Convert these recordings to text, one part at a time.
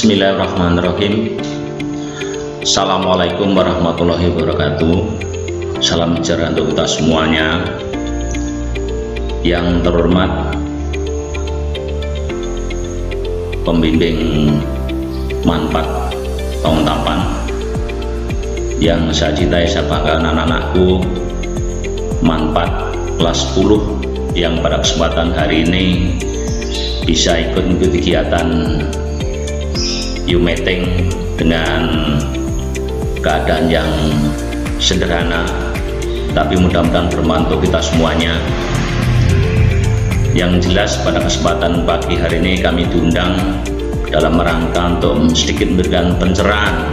Bismillahirrahmanirrahim. Assalamualaikum warahmatullahi wabarakatuh. Salam sejahtera untuk kita semuanya. Yang terhormat pembimbing manfaat Pengetapan, yang saya cintai, saya banggakan anak-anakku manfaat kelas 10 yang pada kesempatan hari ini bisa ikut mengikuti kegiatan U-Meeting dengan keadaan yang sederhana, tapi mudah-mudahan bermanfaat kita semuanya. Yang jelas pada kesempatan pagi hari ini kami diundang dalam rangka untuk sedikit memberikan pencerahan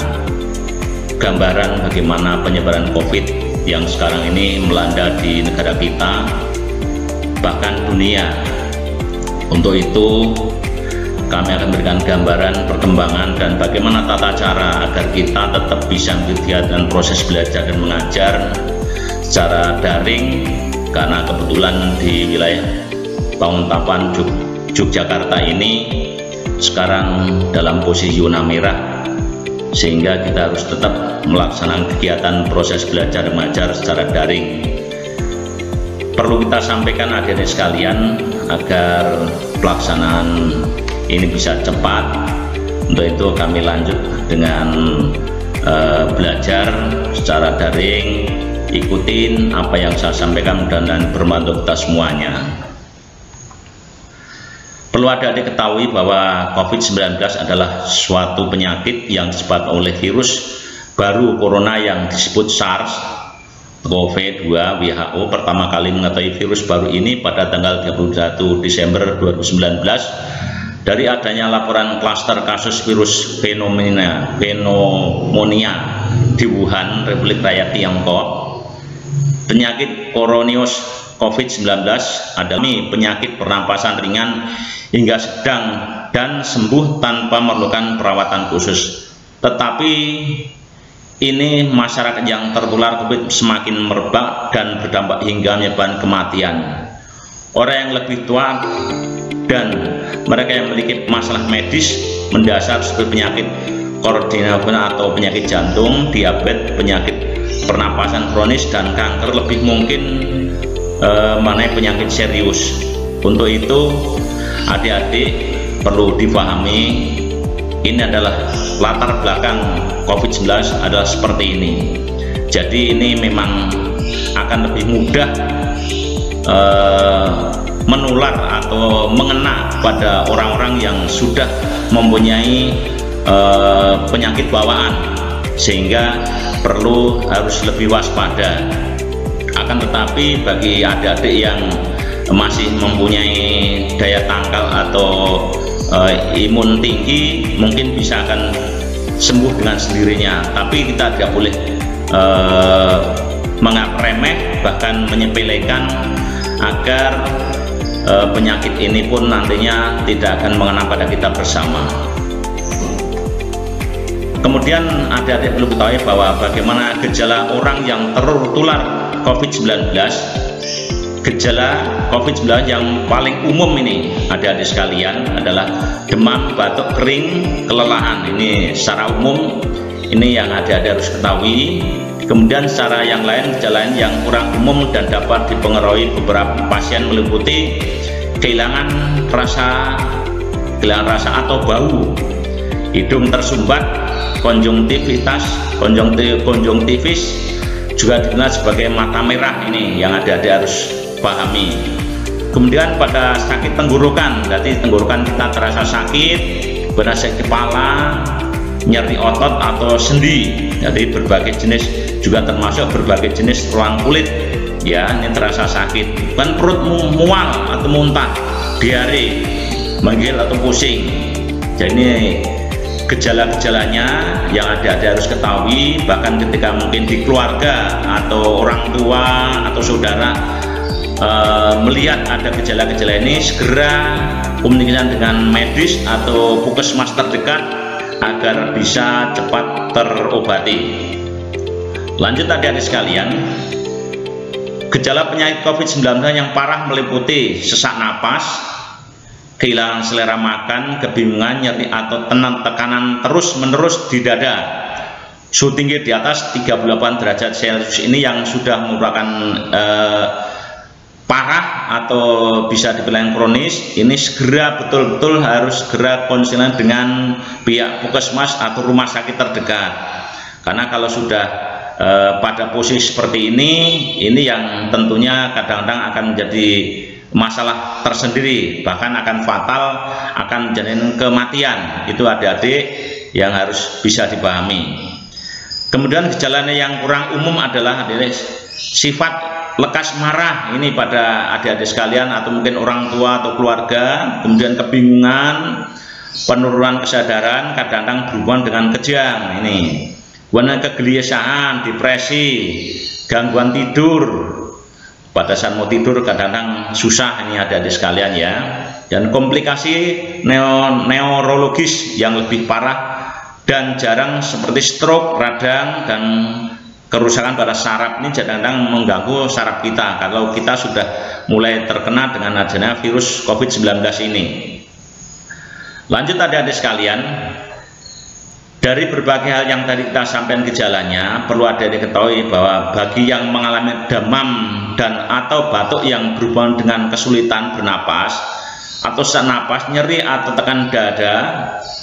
gambaran bagaimana penyebaran COVID yang sekarang ini melanda di negara kita, bahkan dunia. Untuk itu kami akan memberikan gambaran perkembangan dan bagaimana tata cara agar kita tetap bisa mengikuti proses belajar dan mengajar secara daring, karena kebetulan di wilayah Pengetapan Yogyakarta ini sekarang dalam posisi zona merah, sehingga kita harus tetap melaksanakan kegiatan proses belajar dan mengajar secara daring. Perlu kita sampaikan adik-adik sekalian agar pelaksanaan ini bisa cepat. Untuk itu kami lanjut dengan belajar secara daring. Ikutin apa yang saya sampaikan dan bermanfaat kita semuanya. Perlu adik-adik ketahui bahwa COVID-19 adalah suatu penyakit yang disebabkan oleh virus baru corona yang disebut SARS-CoV-2. WHO pertama kali mengetahui virus baru ini pada tanggal 31 Desember 2019 dari adanya laporan klaster kasus virus pneumonia di Wuhan, Republik Rakyat Tiongkok. Penyakit coronavirus COVID-19 adalah penyakit pernapasan ringan hingga sedang dan sembuh tanpa memerlukan perawatan khusus. Tetapi ini masyarakat yang tertular COVID semakin merebak dan berdampak hingga menyebabkan kematian. Orang yang lebih tua dan mereka yang memiliki masalah medis mendasar seperti penyakit koordinasi atau penyakit jantung, diabetes, penyakit pernapasan kronis dan kanker lebih mungkin mengenai penyakit serius. Untuk itu adik-adik perlu dipahami, ini adalah latar belakang COVID-19 adalah seperti ini. Jadi ini memang akan lebih mudah menular atau mengena pada orang-orang yang sudah mempunyai penyakit bawaan, sehingga harus lebih waspada. Akan tetapi bagi adik-adik yang masih mempunyai daya tangkal atau imun tinggi, mungkin bisa akan sembuh dengan sendirinya. Tapi kita tidak boleh menganggap remeh, bahkan menyepelekan, agar penyakit ini pun nantinya tidak akan mengena pada kita bersama. Kemudian adik-adik perlu ketahui bahwa bagaimana gejala orang yang tertular COVID-19. Gejala COVID-19 yang paling umum ini adik-adik sekalian adalah demam, batuk, kering, kelelahan. Ini secara umum, ini yang adik-adik harus ketahui. Kemudian secara yang lain, gejala yang kurang umum dan dapat dipengaruhi beberapa pasien meliputi kehilangan rasa atau bau, hidung tersumbat, konjungtivis, juga dikenal sebagai mata merah. Ini yang adik-adik harus pahami. Kemudian pada sakit tenggorokan, berarti tenggorokan kita terasa sakit, berasa kepala, nyeri otot atau sendi. Jadi berbagai jenis, juga termasuk berbagai jenis ruang kulit, ya, ini terasa sakit. Bukan perut mual atau muntah, diare, manggil atau pusing. Jadi ini gejala-gejalanya yang adik-adik harus ketahui. Bahkan ketika mungkin di keluarga atau orang tua atau saudara melihat ada gejala-gejala ini, segera komunikasi dengan medis atau puskesmas terdekat agar bisa cepat terobati. Lanjut adik-adik sekalian, gejala penyakit COVID-19 yang parah meliputi sesak napas, kehilangan selera makan, kebingungan, nyeri atau tekanan terus-menerus di dada, suhu tinggi di atas 38 derajat Celcius ini yang sudah merupakan parah atau bisa dibilang kronis, ini segera betul-betul harus segera konsultasi dengan pihak puskesmas atau rumah sakit terdekat. Karena kalau sudah pada posisi seperti ini yang tentunya kadang-kadang akan menjadi masalah tersendiri, bahkan akan fatal, akan menjadi kematian. Itu adik-adik yang harus bisa dipahami. Kemudian gejalanya yang kurang umum adalah sifat lekas marah ini pada adik-adik sekalian atau mungkin orang tua atau keluarga, kemudian kebingungan, penurunan kesadaran, kadang-kadang berhubungan dengan kejang ini. Warna kegelisahan, depresi, gangguan tidur, pada saat mau tidur kadang-kadang susah ini adik-adik sekalian ya, dan komplikasi neurologis yang lebih parah dan jarang seperti stroke, radang, dan kerusakan pada saraf ini kadang-kadang mengganggu saraf kita kalau kita sudah mulai terkena dengan adanya virus COVID-19 ini. Lanjut adik-adik sekalian, dari berbagai hal yang tadi kita sampaikan gejalanya, perlu ada diketahui bahwa bagi yang mengalami demam dan atau batuk yang berhubungan dengan kesulitan bernapas atau sesak napas, nyeri atau tekan dada,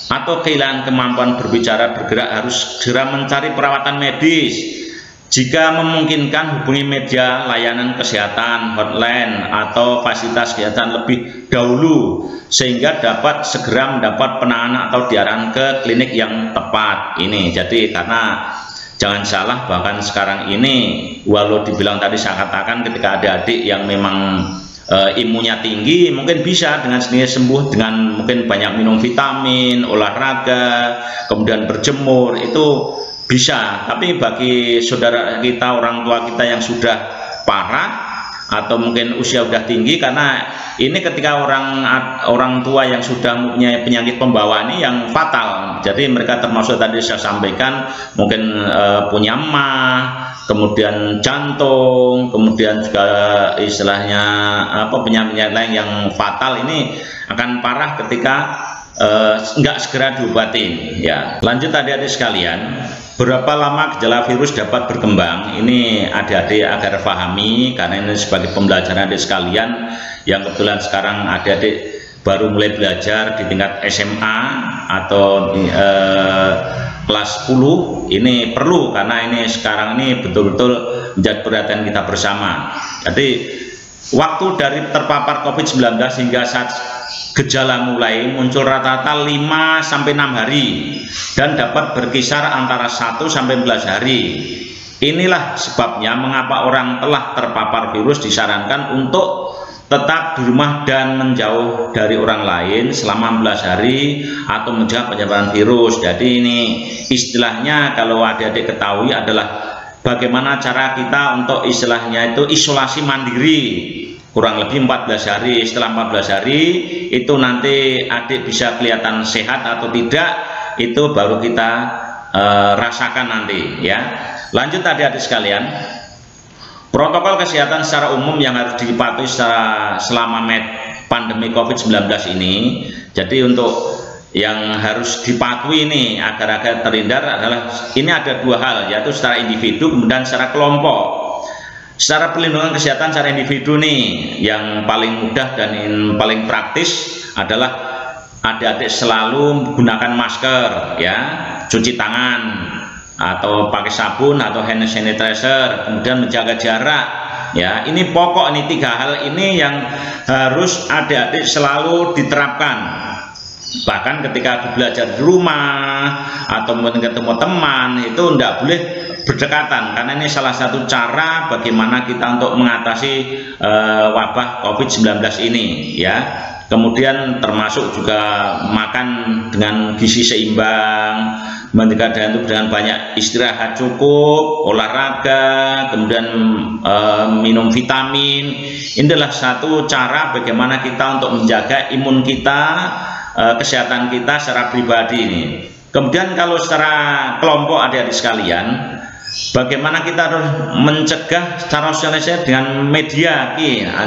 atau kehilangan kemampuan berbicara, bergerak, harus segera mencari perawatan medis. Jika memungkinkan, hubungi media layanan kesehatan, hotline, atau fasilitas kesehatan lebih dahulu sehingga dapat segera mendapat penanganan atau diarahkan ke klinik yang tepat. Ini jadi karena jangan salah, bahkan sekarang ini walau dibilang tadi saya katakan ketika ada adik yang memang imunnya tinggi, mungkin bisa dengan sendiri sembuh dengan mungkin banyak minum vitamin, olahraga, kemudian berjemur, itu bisa. Tapi bagi saudara kita, orang tua kita yang sudah parah atau mungkin usia sudah tinggi, karena ini ketika orang tua yang sudah mempunyai penyakit pembawa ini yang fatal, jadi mereka termasuk tadi saya sampaikan mungkin punya emah, kemudian jantung, kemudian juga istilahnya penyakit lain yang fatal, ini akan parah ketika nggak segera diobati ya. Lanjut adik-adik sekalian, berapa lama gejala virus dapat berkembang? Ini adik-adik agar pahami, karena ini sebagai pembelajaran adik sekalian yang kebetulan sekarang adik-adik baru mulai belajar di tingkat SMA atau kelas 10. Ini perlu, karena ini sekarang ini betul-betul menjadi perhatian kita bersama. Jadi waktu dari terpapar COVID-19 hingga saat gejala mulai muncul rata-rata 5-6 hari dan dapat berkisar antara 1-11 hari. Inilah sebabnya mengapa orang telah terpapar virus disarankan untuk tetap di rumah dan menjauh dari orang lain selama 14 hari atau mencegah penyebaran virus. Jadi ini istilahnya kalau adik-adik ketahui adalah bagaimana cara kita untuk istilahnya itu isolasi mandiri kurang lebih 14 hari. Setelah 14 hari itu nanti adik bisa kelihatan sehat atau tidak, itu baru kita rasakan nanti ya. Lanjut adik-adik sekalian, protokol kesehatan secara umum yang harus dipatuhi selama pandemi COVID-19 ini. Jadi untuk yang harus dipatuhi ini agar terhindar adalah ini ada dua hal, yaitu secara individu kemudian secara kelompok. Secara perlindungan kesehatan secara individu nih yang paling mudah dan yang paling praktis adalah adik-adik selalu menggunakan masker ya, cuci tangan atau pakai sabun atau hand sanitizer, kemudian menjaga jarak ya. Ini pokok, ini 3 hal ini yang harus adik-adik selalu diterapkan. Bahkan ketika belajar di rumah atau ketemu teman itu tidak boleh berdekatan, karena ini salah satu cara bagaimana kita untuk mengatasi wabah COVID-19 ini ya. Kemudian termasuk juga makan dengan gizi seimbang, menjaga dengan banyak istirahat cukup, olahraga, kemudian minum vitamin. Ini adalah satu cara bagaimana kita untuk menjaga imun kita, kesehatan kita secara pribadi ini. Kemudian kalau secara kelompok adik-adik sekalian, bagaimana kita harus mencegah secara sosialisasi dengan media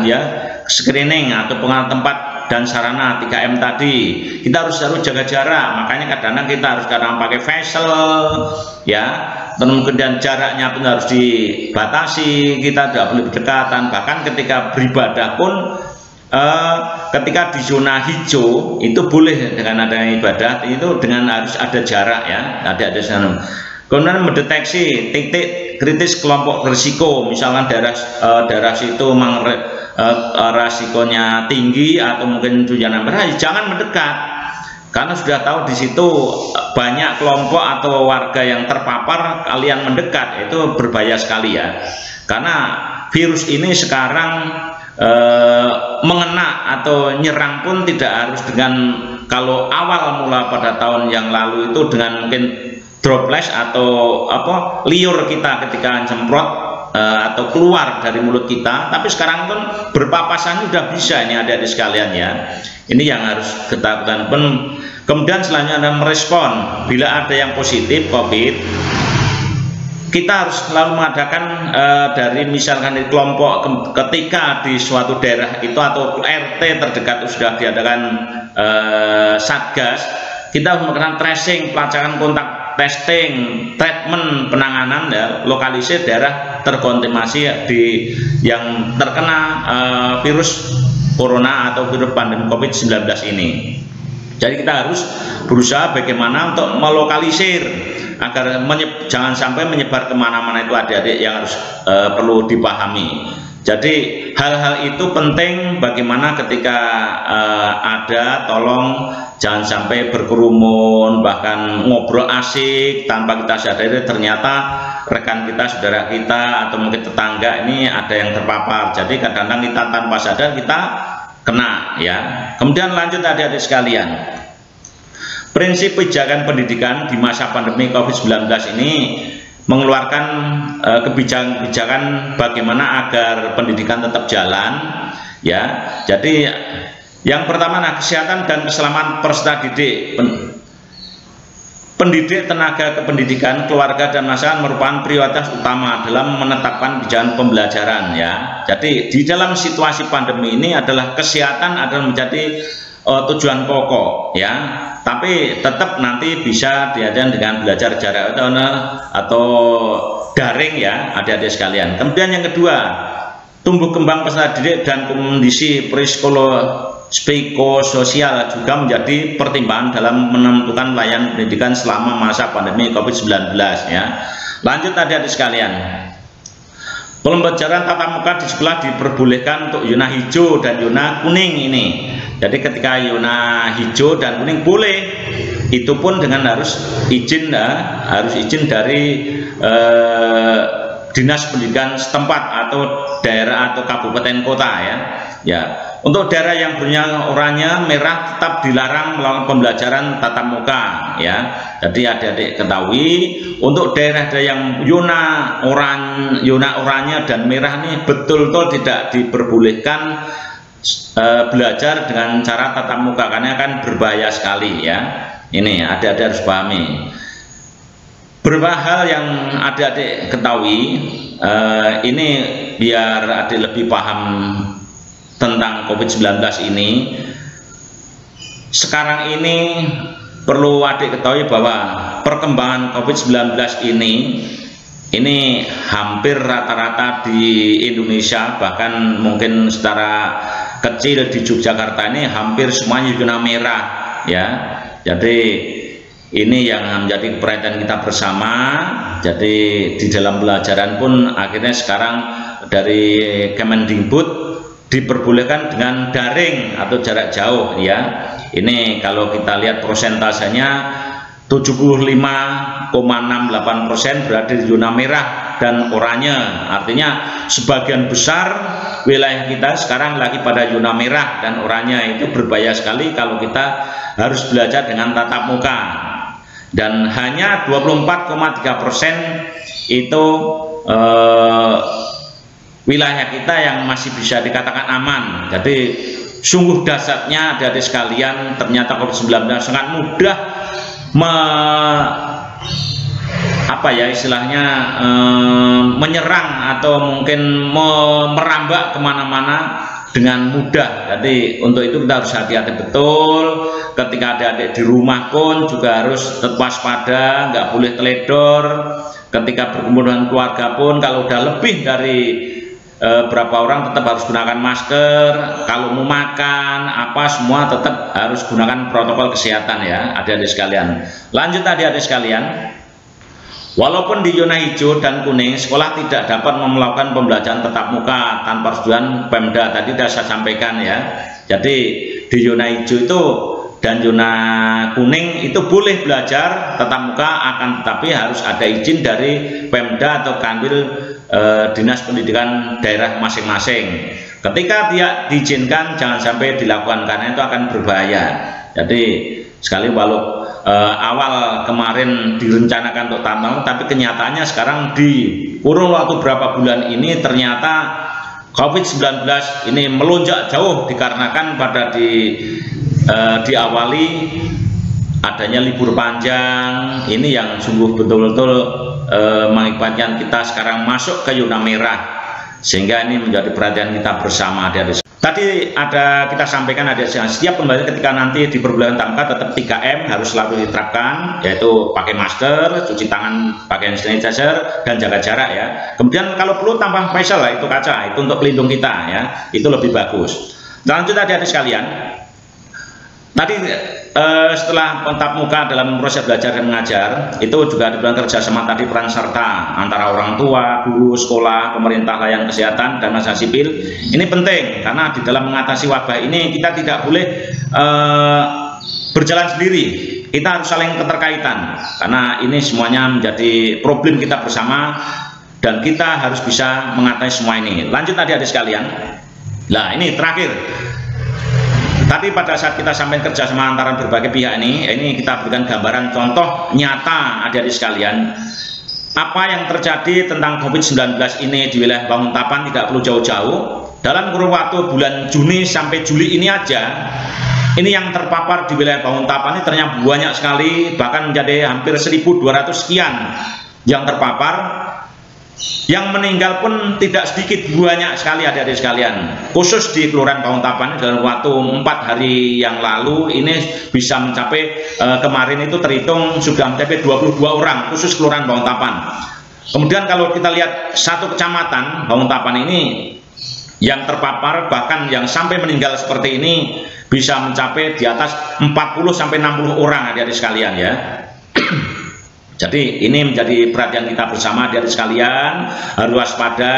ya, screening atau pengalaman tempat dan sarana 3M tadi. Kita harus jaga jarak, makanya kadang-kadang kita harus pakai face shield ya, kemudian jaraknya pun harus dibatasi, kita tidak boleh berdekatan. Bahkan ketika beribadah pun ketika di zona hijau itu boleh dengan adanya ibadah itu dengan harus ada jarak ya, ada sana. Kemudian mendeteksi titik kritis kelompok risiko, misalkan daerah situ memang resikonya tinggi atau mungkin zona merah, jangan mendekat karena sudah tahu di situ banyak kelompok atau warga yang terpapar, kalian mendekat itu berbahaya sekali ya, karena virus ini sekarang mengena atau nyerang pun tidak harus dengan, kalau awal mula pada tahun yang lalu itu dengan mungkin droplet atau liur kita ketika semprot atau keluar dari mulut kita, tapi sekarang pun berpapasan sudah bisa ini adik-adik sekalian ya. Ini yang harus kita lakukan. Kemudian selanjutnya ada merespon bila ada yang positif COVID. Kita harus selalu mengadakan dari misalkan di kelompok ketika di suatu daerah itu atau RT terdekat sudah diadakan satgas, kita melakukan tracing, pelacakan kontak, testing, treatment, penanganan ya, lokalisir daerah terkontaminasi yang terkena virus corona atau virus pandemi COVID-19 ini. Jadi kita harus berusaha bagaimana untuk melokalisir agar jangan sampai menyebar kemana-mana, itu adik-adik yang harus perlu dipahami. Jadi hal-hal itu penting, bagaimana ketika ada, tolong jangan sampai berkerumun, bahkan ngobrol asik tanpa kita sadari ternyata rekan kita, saudara kita, atau mungkin tetangga ini ada yang terpapar. Jadi kadang-kadang kita tanpa sadar kita kena ya. Kemudian lanjut adik-adik sekalian, prinsip pijakan pendidikan di masa pandemi COVID-19 ini mengeluarkan kebijakan bagaimana agar pendidikan tetap jalan ya. Jadi yang pertama kesehatan dan keselamatan peserta didik, pendidik, tenaga kependidikan, keluarga dan masyarakat merupakan prioritas utama dalam menetapkan kebijakan pembelajaran ya. Jadi di dalam situasi pandemi ini adalah kesehatan adalah menjadi tujuan pokok ya, tapi tetap nanti bisa diadakan dengan belajar jarak atau daring ya adik-adik sekalian. Kemudian yang kedua, tumbuh kembang peserta didik dan kondisi psikososial juga menjadi pertimbangan dalam menentukan layanan pendidikan selama masa pandemi COVID-19 ya. Lanjut adik-adik sekalian, pembelajaran tatap muka di sekolah diperbolehkan untuk zona hijau dan zona kuning ini. Jadi ketika zona hijau dan kuning boleh, itu pun dengan harus izin dari dinas pendidikan setempat atau daerah atau kabupaten kota ya. Ya, untuk daerah yang punya oranye merah tetap dilarang melakukan pembelajaran tatap muka ya. Jadi adik-adik ketahui, untuk daerah yang zona oranye dan merah ini betul-betul tidak diperbolehkan belajar dengan cara tatap muka karena akan berbahaya sekali ya. Ini adik-adik harus pahami. Beberapa hal yang adik-adik ketahui ini biar adik lebih paham tentang COVID-19 ini. Sekarang ini perlu adik ketahui bahwa perkembangan COVID-19 ini hampir rata-rata di Indonesia, bahkan mungkin secara kecil di Yogyakarta ini hampir semuanya zona merah ya. Jadi ini yang menjadi perhatian kita bersama. Jadi di dalam pelajaran pun akhirnya sekarang dari Kemendikbud diperbolehkan dengan daring atau jarak jauh ya. Ini kalau kita lihat prosentasenya 75,68% berada di zona merah dan oranye. Artinya sebagian besar wilayah kita sekarang lagi pada zona merah dan oranye. Itu berbahaya sekali kalau kita harus belajar dengan tatap muka. Dan hanya 24,3% itu wilayah kita yang masih bisa dikatakan aman. Jadi sungguh dahsyatnya adik-adik sekalian, ternyata COVID-19 sangat mudah menyerang atau mungkin merambak kemana-mana dengan mudah. Jadi untuk itu kita harus hati-hati betul. Ketika adik-adik di rumah pun juga harus tetap waspada, nggak boleh teledor. Ketika berkumpul dengan keluarga pun kalau udah lebih dari berapa orang tetap harus gunakan masker. Kalau mau makan apa semua tetap harus gunakan protokol kesehatan ya adik-adik sekalian. Lanjut adik-adik sekalian, walaupun di zona hijau dan kuning sekolah tidak dapat melakukan pembelajaran tatap muka tanpa persetujuan Pemda, tadi sudah saya sampaikan ya. Jadi di zona hijau itu dan zona kuning itu boleh belajar tatap muka, akan tetapi harus ada izin dari Pemda atau Kanwil Dinas Pendidikan daerah masing-masing. Ketika tidak diizinkan jangan sampai dilakukan karena itu akan berbahaya. Jadi sekali walau awal kemarin direncanakan untuk tamal, tapi kenyataannya sekarang di kurun waktu berapa bulan ini ternyata COVID-19 ini melonjak jauh dikarenakan pada diawali adanya libur panjang ini yang sungguh betul-betul mengakibatkan kita sekarang masuk ke zona merah, sehingga ini menjadi perhatian kita bersama. Tadi ada kita sampaikan ada setiap pembelajaran ketika nanti di perguruan tatap muka tetap 3M harus selalu diterapkan, yaitu pakai masker, cuci tangan pakai hand sanitizer dan jaga jarak ya. Kemudian kalau perlu tambah facial lah, itu kaca itu untuk pelindung kita ya, itu lebih bagus. Lanjut adik-adik sekalian, tadi setelah tatap muka dalam proses belajar dan mengajar itu juga dibilang kerjasama tadi peran serta antara orang tua, guru, sekolah, pemerintah, layanan kesehatan dan masyarakat sipil ini penting karena di dalam mengatasi wabah ini kita tidak boleh berjalan sendiri, kita harus saling keterkaitan karena ini semuanya menjadi problem kita bersama dan kita harus bisa mengatasi semua ini. Lanjut adik-adik sekalian, nah ini terakhir. Tadi pada saat kita sampai kerjasama antara berbagai pihak ini kita berikan gambaran contoh nyata adik-adik sekalian. Apa yang terjadi tentang COVID-19 ini di wilayah Banguntapan tidak perlu jauh-jauh. Dalam kurun waktu bulan Juni sampai Juli ini aja, ini yang terpapar di wilayah Banguntapan ini ternyata banyak sekali, bahkan menjadi hampir 1.200 sekian yang terpapar. Yang meninggal pun tidak sedikit, banyak sekali adik-adik sekalian. Khusus di Kelurahan Banguntapan dalam waktu 4 hari yang lalu ini bisa mencapai kemarin itu terhitung sudah mencapai 22 orang khusus Kelurahan Banguntapan. Kemudian kalau kita lihat satu kecamatan Banguntapan ini yang terpapar bahkan yang sampai meninggal seperti ini bisa mencapai di atas 40 sampai 60 orang adik-adik sekalian ya. Jadi ini menjadi perhatian kita bersama adik-adik sekalian, harus waspada.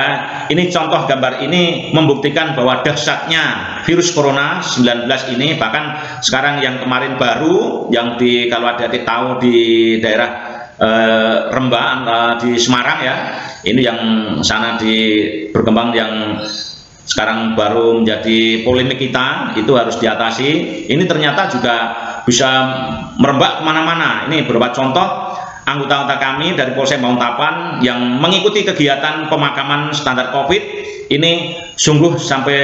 Ini contoh gambar ini membuktikan bahwa dahsyatnya virus corona 19 ini, bahkan sekarang yang kemarin baru yang kalau adik-adik tahu di daerah Rembang di Semarang ya, ini yang sana berkembang yang sekarang baru menjadi polemik kita, itu harus diatasi. Ini ternyata juga bisa merembak kemana-mana. Ini beberapa contoh anggota-anggota kami dari Polsek Banguntapan yang mengikuti kegiatan pemakaman standar COVID ini sungguh sampai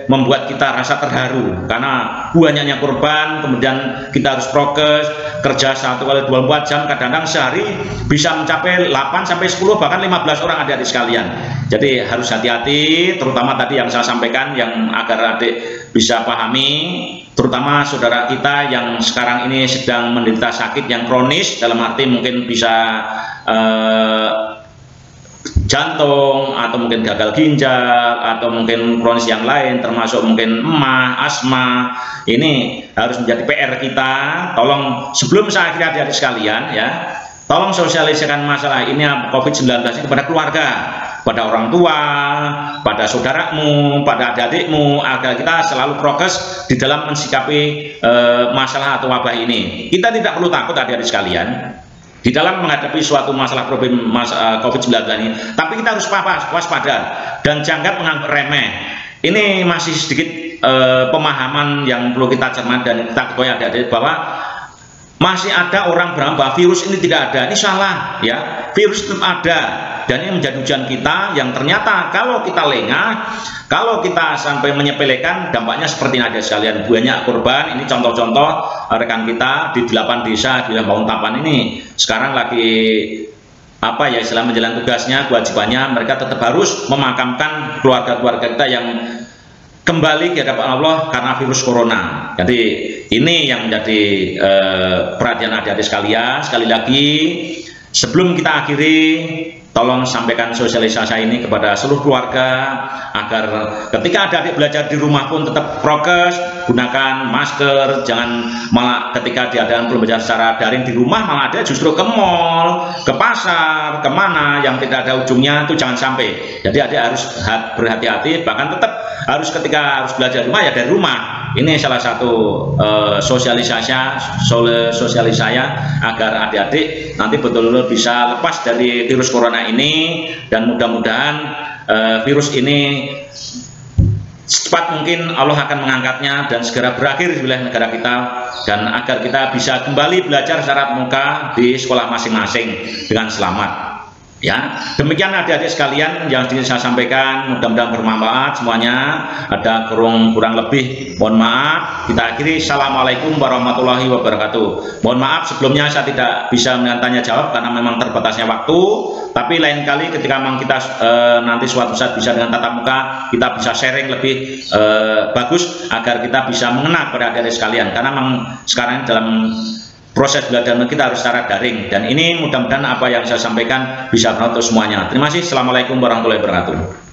membuat kita rasa terharu karena banyaknya korban. Kemudian kita harus prokes, kerja 1 kali 24 jam, kadang-kadang sehari bisa mencapai 8 sampai 10 bahkan 15 orang adik-adik sekalian. Jadi harus hati-hati, terutama tadi yang saya sampaikan yang agar adik bisa pahami, terutama saudara kita yang sekarang ini sedang menderita sakit yang kronis, dalam arti mungkin bisa jantung atau mungkin gagal ginjal atau mungkin kronis yang lain termasuk mungkin emah, asma. Ini harus menjadi PR kita. Tolong sebelum saya akhiri adik-adik sekalian ya, tolong sosialisasikan masalah ini COVID-19 ini kepada keluarga, pada orang tua, pada saudaramu, pada adik-adikmu, agar kita selalu prokes di dalam mensikapi masalah atau wabah ini. Kita tidak perlu takut adik-adik sekalian di dalam menghadapi suatu masalah problem COVID-19 ini, tapi kita harus waspada dan jangan menganggap remeh. Ini masih sedikit pemahaman yang perlu kita cermati dan kita ketahui adik-adik bahwa masih ada orang beranggapan bahwa virus ini tidak ada. Ini salah ya, virus tetap ada dan ini menjadi ujian kita yang ternyata kalau kita lengah, kalau kita sampai menyepelekan, dampaknya seperti ini adik sekalian, banyak korban. Ini contoh-contoh rekan kita di 8 desa di Banguntapan ini sekarang lagi apa ya, istilah menjalankan tugasnya, kewajibannya, mereka tetap harus memakamkan keluarga-keluarga kita yang kembali di hadapan Allah karena virus corona. Jadi ini yang menjadi perhatian adik-adik sekalian. Sekali lagi, sebelum kita akhiri, tolong sampaikan sosialisasi ini kepada seluruh keluarga agar ketika adik-adik belajar di rumah pun tetap prokes, gunakan masker, jangan malah ketika diadakan pembelajaran secara daring di rumah malah ada justru ke mall, ke pasar, kemana yang tidak ada ujungnya, itu jangan sampai. Jadi adik harus berhati-hati, bahkan tetap harus ketika harus belajar di rumah ya dari rumah. Ini salah satu sosialisasi agar adik-adik nanti betul-betul bisa lepas dari virus corona ini, dan mudah-mudahan virus ini secepat mungkin Allah akan mengangkatnya dan segera berakhir di wilayah negara kita, dan agar kita bisa kembali belajar secara muka di sekolah masing-masing dengan selamat. Ya, demikian adik-adik sekalian yang ingin saya sampaikan, mudah-mudahan bermanfaat semuanya. Ada kurang lebih, mohon maaf. Kita akhiri, assalamualaikum warahmatullahi wabarakatuh. Mohon maaf sebelumnya saya tidak bisa tanya jawab karena memang terbatasnya waktu, tapi lain kali ketika memang kita nanti suatu saat bisa dengan tatap muka, kita bisa sharing lebih bagus agar kita bisa mengena pada adik-adik sekalian, karena memang sekarang dalam proses belajar kita harus secara daring, dan ini mudah-mudahan apa yang saya sampaikan bisa bermanfaat untuk semuanya. Terima kasih. Assalamualaikum warahmatullahi wabarakatuh.